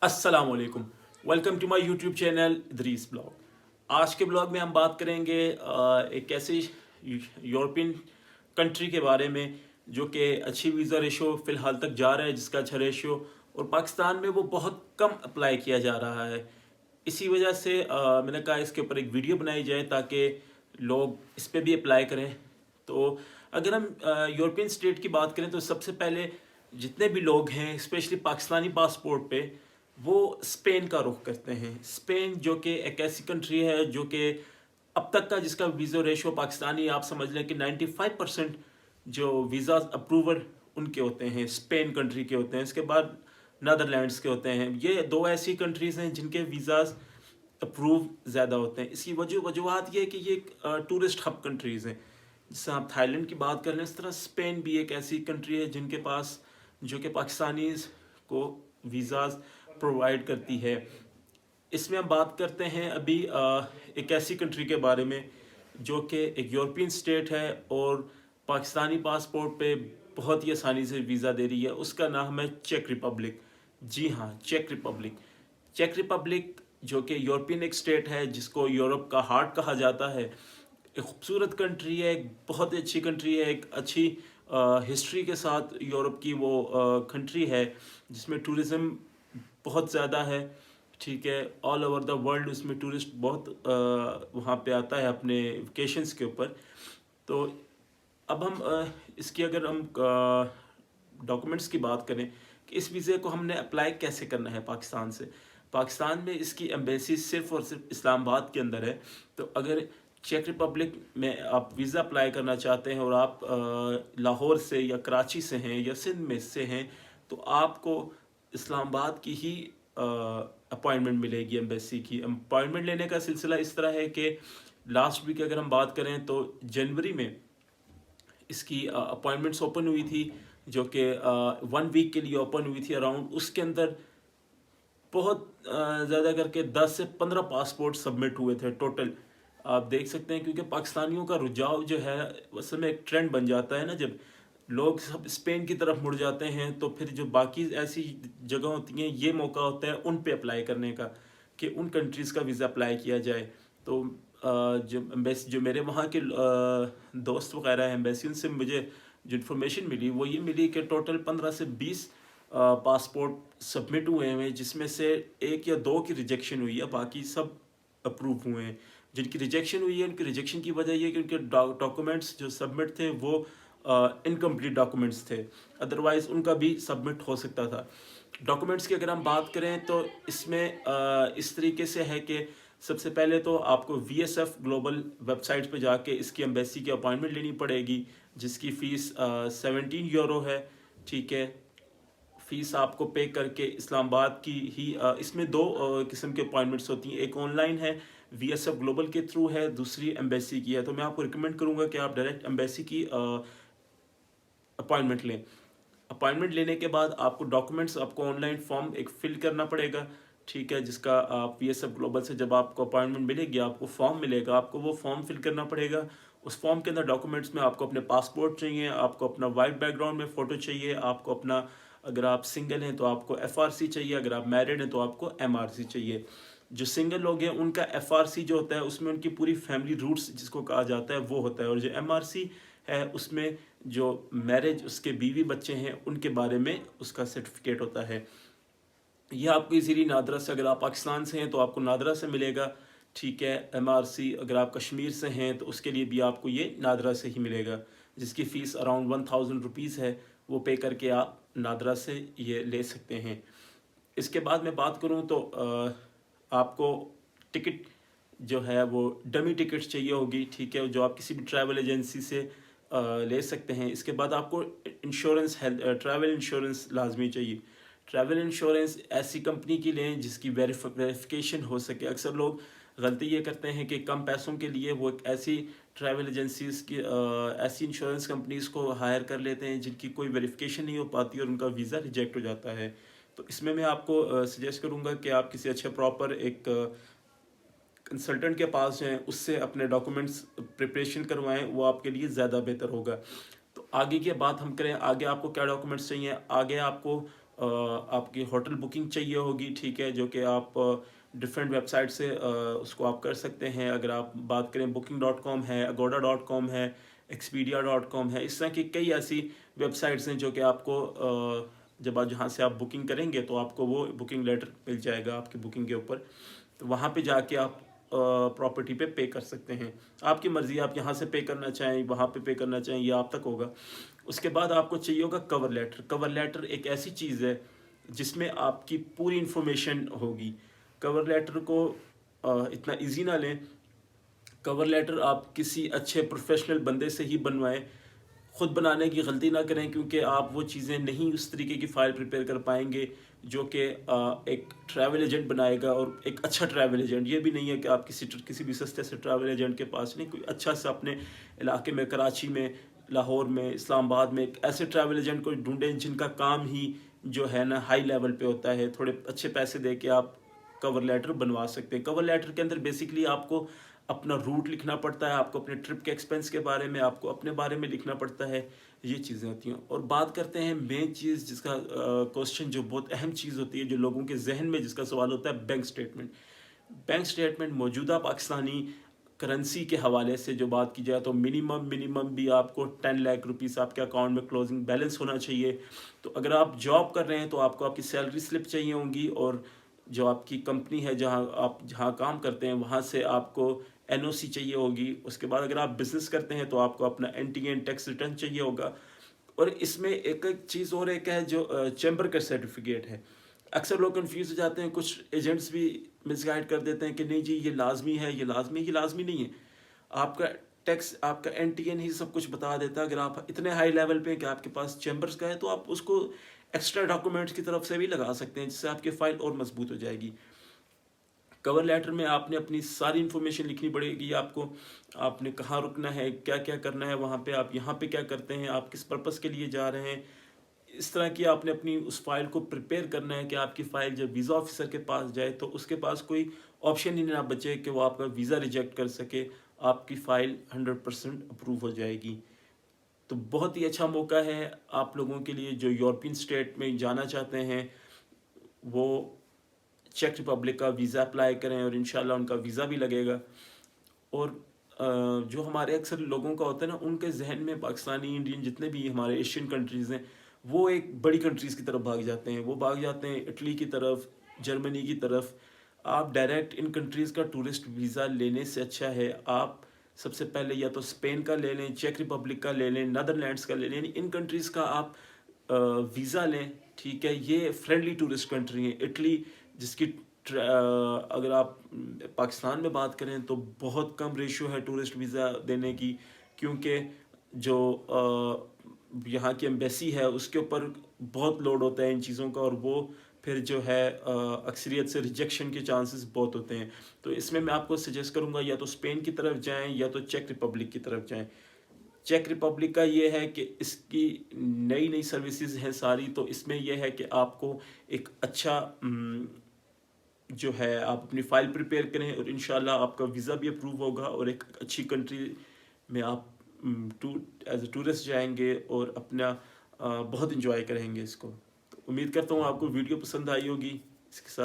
अस्सलाम वालेकुम। Welcome to my YouTube channel Idrees blog. आज के ब्लॉग में हम बात करेंगे एक ऐसी यूरोपियन कंट्री के बारे में जो कि अच्छी वीज़ा रेशो फ़िलहाल तक जा रहा है, जिसका अच्छा रेशो, और पाकिस्तान में वो बहुत कम अप्लाई किया जा रहा है। इसी वजह से मैंने कहा इसके ऊपर एक वीडियो बनाई जाए ताकि लोग इस पे भी अप्लाई करें। तो अगर हम यूरोपियन स्टेट की बात करें तो सबसे पहले जितने भी लोग हैं स्पेशली पाकिस्तानी पासपोर्ट पे वो स्पेन का रुख करते हैं। स्पेन जो कि एक ऐसी कंट्री है जो कि अब तक का जिसका वीज़ा रेशो पाकिस्तानी आप समझ लें कि 95% जो वीज़ा अप्रूवल उनके होते हैं स्पेन कंट्री के होते हैं। इसके बाद नदरलैंड्स के होते हैं। ये दो ऐसी कंट्रीज़ हैं जिनके वीज़ाज अप्रूव ज़्यादा होते हैं। इसकी वजूहत ये है कि ये टूरिस्ट हब कंट्रीज़ हैं। जैसे आप थाईलैंड की बात कर लें, इस तरह स्पेन भी एक ऐसी कंट्री है जिनके पास जो कि पाकिस्तानीज़ को वीज़ाज प्रोवाइड करती है। इसमें हम बात करते हैं अभी एक ऐसी कंट्री के बारे में जो कि एक यूरोपियन स्टेट है और पाकिस्तानी पासपोर्ट पे बहुत ही आसानी से वीज़ा दे रही है। उसका नाम है चेक रिपब्लिक। जी हाँ, चेक रिपब्लिक। चेक रिपब्लिक जो कि यूरोपियन एक स्टेट है जिसको यूरोप का हार्ट कहा जाता है। एक खूबसूरत कंट्री है, एक बहुत ही अच्छी कंट्री है, एक अच्छी हिस्ट्री के साथ यूरोप की वो कंट्री है जिसमें टूरिज़्म बहुत ज़्यादा है। ठीक है, ऑल ओवर द वर्ल्ड उसमें टूरिस्ट बहुत वहाँ पे आता है अपने वेकेशंस के ऊपर। तो अब हम इसकी अगर हम डॉक्यूमेंट्स की बात करें कि इस वीज़े को हमने अप्लाई कैसे करना है पाकिस्तान से। पाकिस्तान में इसकी एम्बेसी सिर्फ़ और सिर्फ इस्लामाबाद के अंदर है। तो अगर चेक रिपब्लिक में आप वीज़ा अप्लाई करना चाहते हैं और आप लाहौर से या कराची से हैं या सिंध में से हैं तो आपको इस्लामाबाद की ही अपॉइंटमेंट मिलेगी एम्बेसी की। अपॉइंटमेंट लेने का सिलसिला इस तरह है कि लास्ट वीक अगर हम बात करें तो जनवरी में इसकी अपॉइंटमेंट्स ओपन हुई थी जो कि 1 वीक के लिए ओपन हुई थी अराउंड। उसके अंदर बहुत ज़्यादा करके 10 से 15 पासपोर्ट सबमिट हुए थे टोटल। आप देख सकते हैं क्योंकि पाकिस्तानियों का रुझाव जो है असल में एक ट्रेंड बन जाता है ना, जब लोग सब स्पेन की तरफ मुड़ जाते हैं तो फिर जो बाकी ऐसी जगह होती हैं ये मौका होता है उन पे अप्लाई करने का कि उन कंट्रीज़ का वीज़ा अप्लाई किया जाए। तो जो एम्बेसी जो मेरे वहाँ के दोस्त वगैरह हैं एम्बेसी, उनसे मुझे जो इन्फॉर्मेशन मिली वो ये मिली कि टोटल 15 से 20 पासपोर्ट सबमिट हुए हैं जिसमें से 1 या 2 की रिजेक्शन हुई है, बाकी सब अप्रूव हुए हैं। जिनकी रिजेक्शन हुई है उनकी रिजेक्शन की वजह ये कि उनके डॉक्यूमेंट्स जो सबमिट थे वो इनकम्प्लीट डॉक्यूमेंट्स थे, अदरवाइज़ उनका भी सबमिट हो सकता था। डॉक्यूमेंट्स की अगर हम बात करें तो इसमें इस तरीके से है कि सबसे पहले तो आपको VSF ग्लोबल वेबसाइट पे जाके इसकी एम्बेसी की अपॉइंटमेंट लेनी पड़ेगी जिसकी फ़ीस 17 यूरो है। ठीक है, फ़ीस आपको पे करके इस्लामाबाद की ही इसमें 2 किस्म के अपॉइंटमेंट्स होती हैं। एक ऑनलाइन है, VSF ग्लोबल के थ्रू है, दूसरी एम्बेसी की है। तो मैं आपको रिकमेंड करूँगा कि आप डायरेक्ट एम्बेसी की अपॉइंटमेंट लें। अपॉइंटमेंट लेने के बाद आपको डॉक्यूमेंट्स आपको ऑनलाइन फॉर्म एक फ़िल करना पड़ेगा। ठीक है, जिसका आप VSF ग्लोबल से जब आपको अपॉइंटमेंट मिलेगी आपको फॉर्म मिलेगा, आपको वो फॉर्म फिल करना पड़ेगा। उस फॉर्म के अंदर डॉक्यूमेंट्स में आपको अपने पासपोर्ट चाहिए, आपको अपना वाइट बैकग्राउंड में फ़ोटो चाहिए, आपको अपना, अगर आप सिंगल हैं तो आपको FRC चाहिए, अगर आप मैरिड हैं तो आपको MRC चाहिए। जो सिंगल लोग हैं उनका FRC जो होता है उसमें उनकी पूरी फैमिली रूट्स जिसको कहा जाता है वो होता है, और जो MRC है उसमें जो मैरिज उसके बीवी बच्चे हैं उनके बारे में उसका सर्टिफिकेट होता है। ये आपको इजीली नादरा से, अगर आप पाकिस्तान से हैं तो आपको नादरा से मिलेगा। ठीक है, MRC अगर आप कश्मीर से हैं तो उसके लिए भी आपको ये नादरा से ही मिलेगा, जिसकी फ़ीस अराउंड 1000 रुपीज़ है। वो पे करके आप नादरा से ये ले सकते हैं। इसके बाद मैं बात करूँ तो आपको टिकट जो है वो डमी टिकट चाहिए होगी। ठीक है, जो आप किसी भी ट्रैवल एजेंसी से ले सकते हैं। इसके बाद आपको इंश्योरेंस, हेल्थ ट्रैवल इंश्योरेंस लाजमी चाहिए। ट्रैवल इंश्योरेंस ऐसी कंपनी की लें जिसकी वेरिफिकेशन हो सके। अक्सर लोग गलती ये करते हैं कि कम पैसों के लिए वो एक ऐसी ट्रैवल एजेंसीज की ऐसी इंश्योरेंस कंपनीज़ को हायर कर लेते हैं जिनकी कोई वेरिफिकेशन नहीं हो पाती और उनका वीज़ा रिजेक्ट हो जाता है। तो इसमें मैं आपको सजेस्ट करूँगा कि आप किसी अच्छे प्रॉपर एक कंसल्टेंट के पास जाएँ, उससे अपने डॉक्यूमेंट्स प्रिपरेशन करवाएं, वो आपके लिए ज़्यादा बेहतर होगा। तो आगे की बात हम करें, आगे आपको क्या डॉक्यूमेंट्स चाहिए। आगे आपको آپ کی ہوٹل بکنگ چاہیے ہوگی، ٹھیک ہے، جو کہ آپ ڈفرینٹ ویب سائٹ سے اس کو آپ کر سکتے ہیں. اگر آپ بات کریں booking.com ہے، agoda.com ہے، expedia.com ہے، اس طرح کی کئی ایسی ویب سائٹس ہیں جو کہ آپ کو جب آپ جہاں سے آپ بکنگ کریں گے تو آپ کو وہ بکنگ لیٹر مل جائے گا آپ کی بکنگ کے اوپر. تو وہاں پہ جا کے آپ پراپرٹی پہ پے کر سکتے ہیں. آپ کی مرضی، آپ یہاں سے پے کرنا چاہیں، وہاں پہ پے کرنا چاہیں، یہ آپ تک ہوگا. اس کے بعد آپ کو چاہیے ہوگا کور لیٹر. کور لیٹر ایک ایسی چیز ہے جس میں آپ کی پوری انفارمیشن ہوگی. کور لیٹر کو اتنا ایزی نہ لیں. کور لیٹر آپ کسی اچھے پروفیشنل بندے سے ہی بنوائیں. خود بنانے کی غلطی نہ کریں، کیونکہ آپ وہ چیزیں نہیں اس طریقے کی فائل پریپیئر کر پائیں گے جو کہ ایک ٹریول ایجنٹ بنائے گا. اور ایک اچھا ٹریول ایجنٹ، یہ بھی نہیں ہے کہ آپ کسی بھی سستے سے ٹریول ایجنٹ کے پاس نہیں، کوئی اچھا سا اپنے علاقے میں، کراچی میں، لاہور میں، اسلام آباد میں ایک ایسے ٹریول ایجنٹ کو ڈھونڈیں جن کا کام ہی جو ہے نا ہائی لیول پہ ہوتا ہے. تھوڑے اچھے پیسے دے کے آپ کور لیٹر بنوا سکتے ہیں. کور لیٹر کے اندر بیسکلی آپ کو اپنا روٹ لکھنا پڑتا ہے، آپ کو اپنے ٹرپ کے ایکسپینس کے بارے میں، آپ کو اپنے بارے میں لکھنا پڑتا ہے. یہ چیزیں ہوتی ہیں. اور بات کرتے ہیں مین چیز جس کا کوشچن جو بہت اہم چیز ہوتی ہے، جو لوگوں کے ذہن میں جس کا سوال ہوتا ہے، بینک سٹیٹمنٹ. بینک سٹیٹمنٹ موجودہ پاکستانی کرنسی کے حوالے سے جو بات کی جائے تو منیمم بھی آپ کو 10 لاکھ روپیز آپ کے اکاؤنٹ میں کلوزنگ بیلنس ہونا چاہیے. تو اگر آپ جاب کر رہے ہیں تو آپ کو آپ کی سیلری سلپ چاہیے ہوں گی، اور جو آپ کی کمپنی ہے جہاں کام کرتے ہیں وہاں سے آپ کو NOC چاہیے ہوگی. اس کے بعد اگر آپ بزنس کرتے ہیں تو آپ کو اپنا NTN ٹیکس ریٹرن چاہیے ہوگا. اور اس میں ایک چیز اور ایک ہے جو چیمبر کا سرٹیفکیٹ ہے. اکثر لوگ کنفیوز ہو جاتے ہیں، کچھ ایجنٹس بھی مس گائڈ کر دیتے ہیں کہ نہیں جی یہ لازمی ہے، یہ لازمی نہیں ہے. آپ کا ٹیکس، آپ کا NTN ہی سب کچھ بتا دیتا ہے. اگر آپ اتنے ہائی لیول پہ کہ آپ کے پاس چیمبرز کا ہے تو آپ اس کو ایکسٹرا ڈاکومنٹس کی طرف سے بھی لگا سکتے ہیں، جس سے آپ کی فائل اور مضبوط ہو جائے گی. کور لیٹر میں آپ نے اپنی ساری انفارمیشن لکھنی پڑے گی. آپ نے کہاں رکنا ہے، کیا کیا کرنا ہے وہاں پہ، آپ یہاں پہ کیا کرتے ہیں، آپ کس پرپس کے لیے جا رہے ہیں. اس طرح کی آپ نے اپنی اس فائل کو پریپیئر کرنا ہے کہ آپ کی فائل جب ویزا آفیسر کے پاس جائے تو اس کے پاس کوئی آپشن ہی نہ بچے کہ وہ آپ کا ویزا ریجیکٹ کر سکے. آپ کی فائل 100% اپروو ہو جائے گی. تو بہت ہی اچھا موقع ہے آپ لوگوں کے لیے جو یورپین اسٹیٹ میں جانا چاہتے ہیں، وہ چیک ریپبلک کا ویزا اپلائی کریں اور انشاءاللہ ان کا ویزا بھی لگے گا. اور جو ہمارے اکثر لوگوں کا ہوتا ہے نا، ان کے ذہن میں پاکستانی، انڈین، جتنے بھی ہمارے ایشین کنٹریز ہیں، وہ ایک بڑی کنٹریز کی طرف بھاگ جاتے ہیں. وہ بھاگ جاتے ہیں اٹلی کی طرف، جرمنی کی طرف. آپ ڈائریکٹ ان کنٹریز کا ٹورسٹ ویزا لینے سے اچھا ہے آپ سب سے پہلے یا تو اسپین کا لے لیں، چیک ریپبلک کا لے لیں، نیدرلینڈس کا لے لیں. یعنی ان کنٹریز کا آپ ویزا لیں، ٹھیک ہے. یہ فرینڈلی ٹورسٹ کنٹری ہیں. اٹلی جس کی اگر آپ پاکستان میں بات کریں تو بہت کم ریشو ہے ٹورسٹ ویزا دینے کی، کیونکہ جو یہاں کی ایمبیسی ہے اس کے اوپر بہت لوڈ ہوتا ہے ان چیزوں کا، اور وہ پھر جو ہے اکثریت سے ریجیکشن کے چانسز بہت ہوتے ہیں. تو اس میں آپ کو سجیسٹ کروں گا یا تو اسپین کی طرف جائیں یا تو چیک ریپبلک کی طرف جائیں. چیک ریپبلک کا یہ ہے کہ اس کی نئی سروسز ہیں ساری. تو اس میں یہ ہے کہ آپ کو ایک اچھا جو ہے آپ اپنی فائل پریپیئر کریں اور انشاءاللہ آپ کا ویزا بھی اپروو ہوگا، اور ایک اچھی کنٹری میں آپ ایز اے ٹورسٹ جائیں گے اور اپنا بہت انجوائے کریں گے اس کو. تو امید کرتا ہوں آپ کو ویڈیو پسند آئی ہوگی. اس کے ساتھ